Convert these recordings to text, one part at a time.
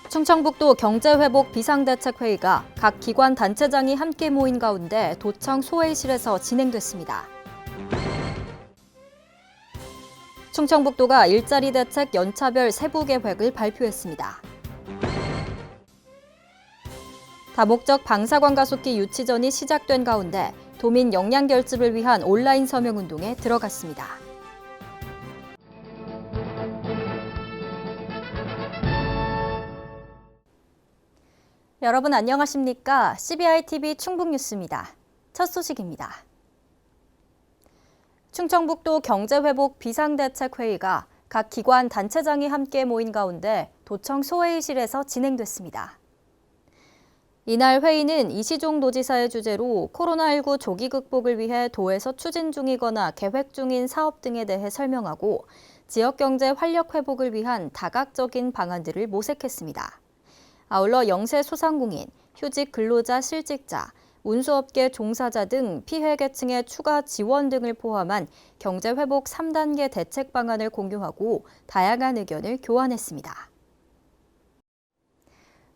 충청북도 경제회복 비상대책회의가 각 기관 단체장이 함께 모인 가운데 도청 소회의실에서 진행됐습니다. 충청북도가 일자리 대책 연차별 세부 계획을 발표했습니다. 다목적 방사관 가속기 유치전이 시작된 가운데 도민 역량 결집을 위한 온라인 서명운동에 들어갔습니다. 여러분 안녕하십니까? CBI-TV 충북뉴스입니다. 첫 소식입니다. 충청북도 경제회복 비상대책회의가 각 기관 단체장이 함께 모인 가운데 도청 소회의실에서 진행됐습니다. 이날 회의는 이시종 도지사의 주재로 코로나19 조기 극복을 위해 도에서 추진 중이거나 계획 중인 사업 등에 대해 설명하고 지역경제 활력 회복을 위한 다각적인 방안들을 모색했습니다. 아울러 영세 소상공인, 휴직 근로자 실직자, 운수업계 종사자 등 피해 계층의 추가 지원 등을 포함한 경제회복 3단계 대책 방안을 공유하고 다양한 의견을 교환했습니다.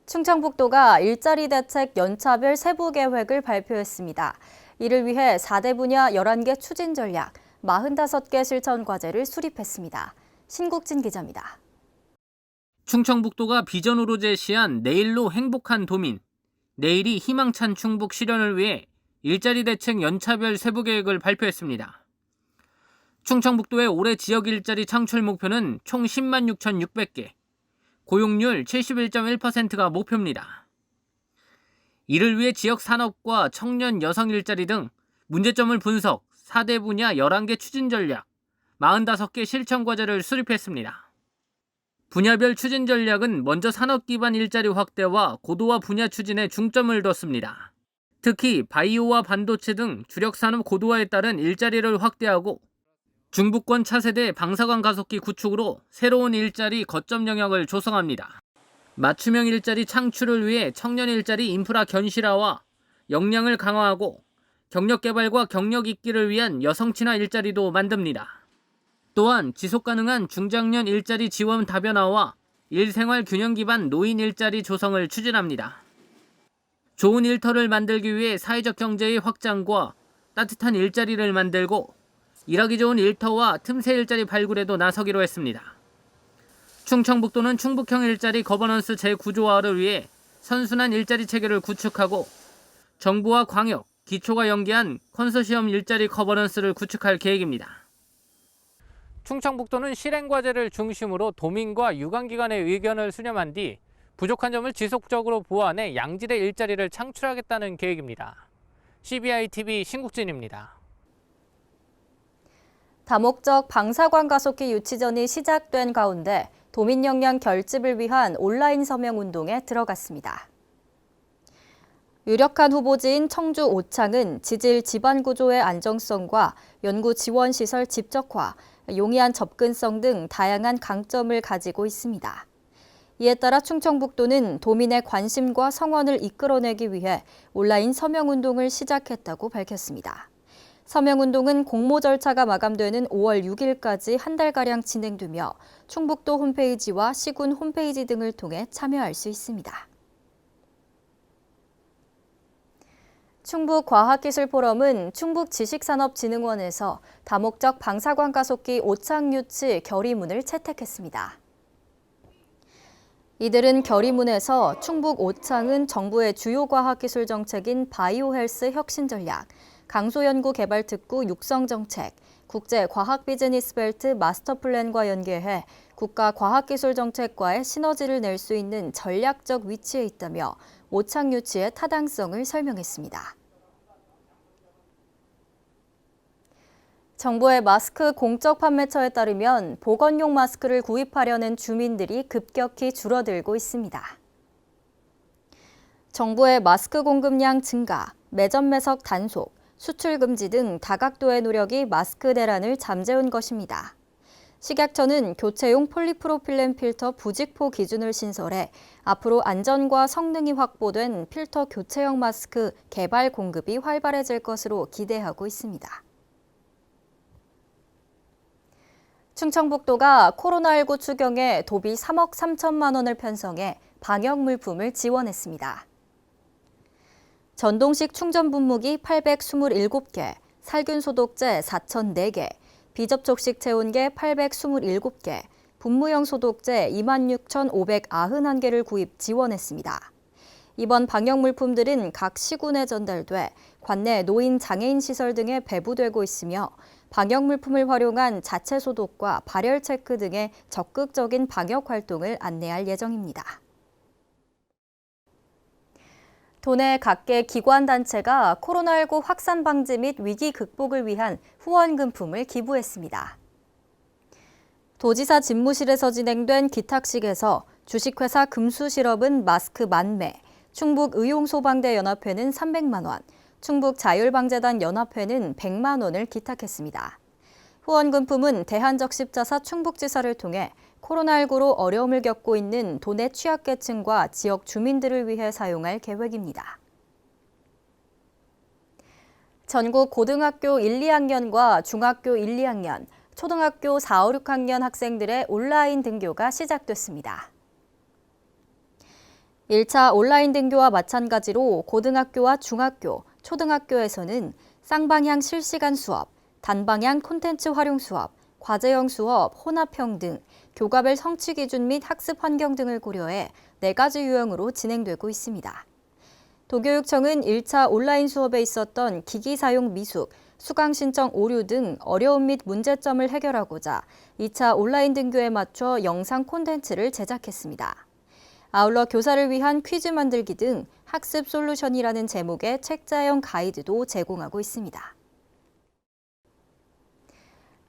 충청북도가 일자리 대책 연차별 세부 계획을 발표했습니다. 이를 위해 4대 분야 11개 추진 전략, 45개 실천 과제를 수립했습니다. 신국진 기자입니다. 충청북도가 비전으로 제시한 내일로 행복한 도민, 내일이 희망찬 충북 실현을 위해 일자리 대책 연차별 세부 계획을 발표했습니다. 충청북도의 올해 지역 일자리 창출 목표는 총 10만 6,600개, 고용률 71.1%가 목표입니다. 이를 위해 지역 산업과 청년 여성 일자리 등 문제점을 분석, 4대 분야 11개 추진 전략, 45개 실천 과제를 수립했습니다. 분야별 추진 전략은 먼저 산업 기반 일자리 확대와 고도화 분야 추진에 중점을 뒀습니다. 특히 바이오와 반도체 등 주력 산업 고도화에 따른 일자리를 확대하고 중부권 차세대 방사관 가속기 구축으로 새로운 일자리 거점 영역을 조성합니다. 맞춤형 일자리 창출을 위해 청년 일자리 인프라 견실화와 역량을 강화하고 경력 개발과 경력 있기를 위한 여성 친화 일자리도 만듭니다. 또한 지속가능한 중장년 일자리 지원 다변화와 일생활 균형 기반 노인 일자리 조성을 추진합니다. 좋은 일터를 만들기 위해 사회적 경제의 확장과 따뜻한 일자리를 만들고 일하기 좋은 일터와 틈새 일자리 발굴에도 나서기로 했습니다. 충청북도는 충북형 일자리 거버넌스 재구조화를 위해 선순환 일자리 체계를 구축하고 정부와 광역, 기초가 연계한 컨소시엄 일자리 거버넌스를 구축할 계획입니다. 충청북도는 실행과제를 중심으로 도민과 유관기관의 의견을 수렴한 뒤 부족한 점을 지속적으로 보완해 양질의 일자리를 창출하겠다는 계획입니다. CBI-TV 신국진입니다. 다목적 방사관 가속기 유치전이 시작된 가운데 도민 역량 결집을 위한 온라인 서명 운동에 들어갔습니다. 유력한 후보지인 청주 오창은 지질 지반 구조의 안정성과 연구 지원 시설 집적화, 용이한 접근성 등 다양한 강점을 가지고 있습니다. 이에 따라 충청북도는 도민의 관심과 성원을 이끌어내기 위해 온라인 서명운동을 시작했다고 밝혔습니다. 서명운동은 공모 절차가 마감되는 5월 6일까지 한 달가량 진행되며 충북도 홈페이지와 시군 홈페이지 등을 통해 참여할 수 있습니다. 충북과학기술포럼은 충북지식산업진흥원에서 다목적 방사관 가속기 오창 유치 결의문을 채택했습니다. 이들은 결의문에서 충북 오창은 정부의 주요 과학기술 정책인 바이오 헬스 혁신 전략, 강소연구 개발 특구 육성 정책, 국제 과학 비즈니스 벨트 마스터 플랜과 연계해 국가 과학기술 정책과의 시너지를 낼 수 있는 전략적 위치에 있다며 오창 유치의 타당성을 설명했습니다. 정부의 마스크 공적 판매처에 따르면 보건용 마스크를 구입하려는 주민들이 급격히 줄어들고 있습니다. 정부의 마스크 공급량 증가, 매점 매석 단속, 수출 금지 등 다각도의 노력이 마스크 대란을 잠재운 것입니다. 식약처는 교체용 폴리프로필렌 필터 부직포 기준을 신설해 앞으로 안전과 성능이 확보된 필터 교체형 마스크 개발 공급이 활발해질 것으로 기대하고 있습니다. 충청북도가 코로나19 추경에 도비 3억 3천만 원을 편성해 방역 물품을 지원했습니다. 전동식 충전 분무기 827개, 살균 소독제 4,004개, 비접촉식 체온계 827개, 분무형 소독제 26,591개를 구입 지원했습니다. 이번 방역 물품들은 각 시군에 전달돼 관내 노인 장애인 시설 등에 배부되고 있으며 방역 물품을 활용한 자체 소독과 발열 체크 등의 적극적인 방역 활동을 안내할 예정입니다. 도내 각계 기관단체가 코로나19 확산 방지 및 위기 극복을 위한 후원금품을 기부했습니다. 도지사 집무실에서 진행된 기탁식에서 주식회사 금수실업은 마스크 10,000매, 충북의용소방대 연합회는 300만 원, 충북자율방재단 연합회는 100만 원을 기탁했습니다. 후원금품은 대한적십자사 충북지사를 통해 코로나19로 어려움을 겪고 있는 도내 취약계층과 지역 주민들을 위해 사용할 계획입니다. 전국 고등학교 1, 2학년과 중학교 1, 2학년, 초등학교 4, 5, 6학년 학생들의 온라인 등교가 시작됐습니다. 1차 온라인 등교와 마찬가지로 고등학교와 중학교, 초등학교에서는 쌍방향 실시간 수업, 단방향 콘텐츠 활용 수업, 과제형 수업, 혼합형 등 교과별 성취 기준 및 학습 환경 등을 고려해 4가지 유형으로 진행되고 있습니다. 도교육청은 1차 온라인 수업에 있었던 기기 사용 미숙, 수강 신청 오류 등 어려움 및 문제점을 해결하고자 2차 온라인 등교에 맞춰 영상 콘텐츠를 제작했습니다. 아울러 교사를 위한 퀴즈 만들기 등 학습 솔루션이라는 제목의 책자형 가이드도 제공하고 있습니다.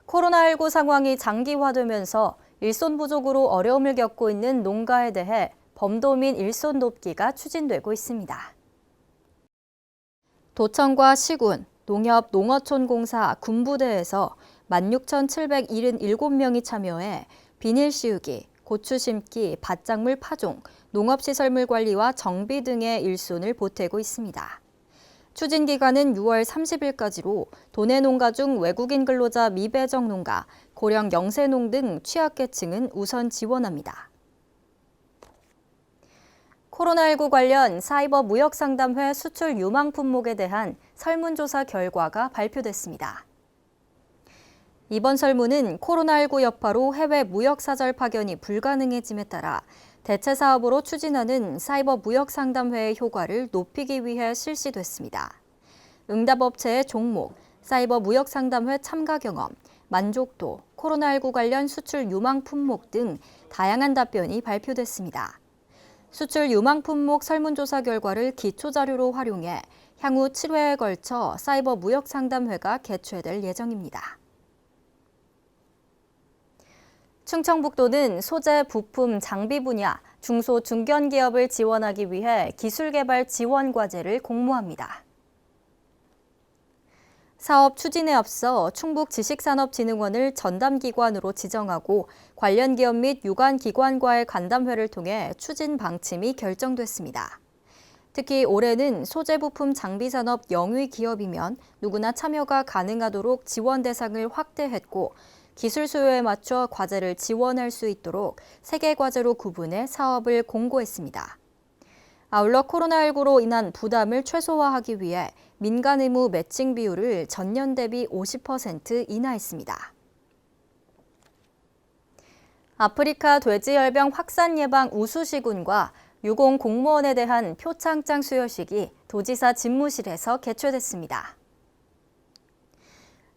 코로나19 상황이 장기화되면서 일손 부족으로 어려움을 겪고 있는 농가에 대해 범도 및 일손 돕기가 추진되고 있습니다. 도청과 시군, 농협 농어촌공사 군부대에서 16,777명이 참여해 비닐 씌우기, 고추 심기, 밭작물 파종, 농업시설물 관리와 정비 등의 일손을 보태고 있습니다. 추진 기간은 6월 30일까지로 도내 농가 중 외국인 근로자 미배정 농가, 고령 영세농 등 취약계층은 우선 지원합니다. 코로나19 관련 사이버 무역상담회 수출 유망 품목에 대한 설문조사 결과가 발표됐습니다. 이번 설문은 코로나19 여파로 해외 무역사절 파견이 불가능해짐에 따라 대체 사업으로 추진하는 사이버 무역상담회의 효과를 높이기 위해 실시됐습니다. 응답업체의 종목, 사이버 무역상담회 참가 경험, 만족도, 코로나19 관련 수출 유망 품목 등 다양한 답변이 발표됐습니다. 수출 유망 품목 설문조사 결과를 기초자료로 활용해 향후 7회에 걸쳐 사이버 무역상담회가 개최될 예정입니다. 충청북도는 소재, 부품, 장비 분야, 중소, 중견기업을 지원하기 위해 기술개발 지원 과제를 공모합니다. 사업 추진에 앞서 충북지식산업진흥원을 전담기관으로 지정하고 관련 기업 및 유관기관과의 간담회를 통해 추진 방침이 결정됐습니다. 특히 올해는 소재, 부품, 장비 산업 영위 기업이면 누구나 참여가 가능하도록 지원 대상을 확대했고 기술 수요에 맞춰 과제를 지원할 수 있도록 3개 과제로 구분해 사업을 공고했습니다. 아울러 코로나19로 인한 부담을 최소화하기 위해 민간 의무 매칭 비율을 전년 대비 50% 인하했습니다. 아프리카 돼지열병 확산 예방 우수시군과 유공 공무원에 대한 표창장 수여식이 도지사 집무실에서 개최됐습니다.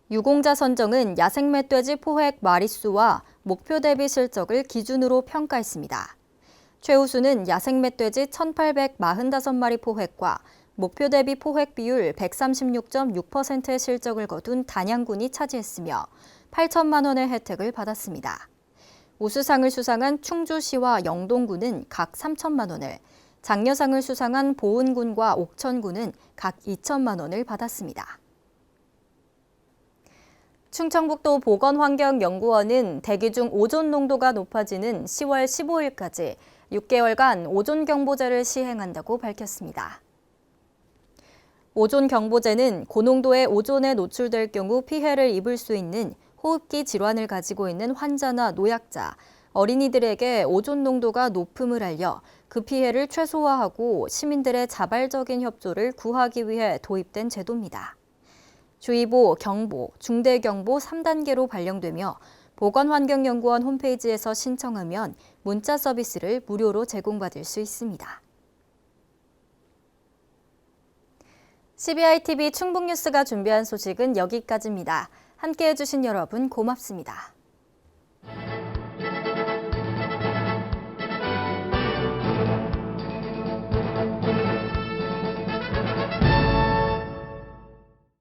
유공자 선정은 야생멧돼지 포획 마리수와 목표 대비 실적을 기준으로 평가했습니다. 최우수는 야생멧돼지 1,845마리 포획과 목표 대비 포획 비율 136.6%의 실적을 거둔 단양군이 차지했으며 8천만 원의 혜택을 받았습니다. 우수상을 수상한 충주시와 영동군은 각 3천만 원을, 장려상을 수상한 보은군과 옥천군은 각 2천만 원을 받았습니다. 충청북도 보건환경연구원은 대기 중 오존 농도가 높아지는 10월 15일까지 6개월간 오존 경보제를 시행한다고 밝혔습니다. 오존 경보제는 고농도의 오존에 노출될 경우 피해를 입을 수 있는 호흡기 질환을 가지고 있는 환자나 노약자, 어린이들에게 오존 농도가 높음을 알려 그 피해를 최소화하고 시민들의 자발적인 협조를 구하기 위해 도입된 제도입니다. 주의보, 경보, 중대경보 3단계로 발령되며 보건환경연구원 홈페이지에서 신청하면 문자 서비스를 무료로 제공받을 수 있습니다. CBI TV 충북뉴스가 준비한 소식은 여기까지입니다. 함께해 주신 여러분 고맙습니다.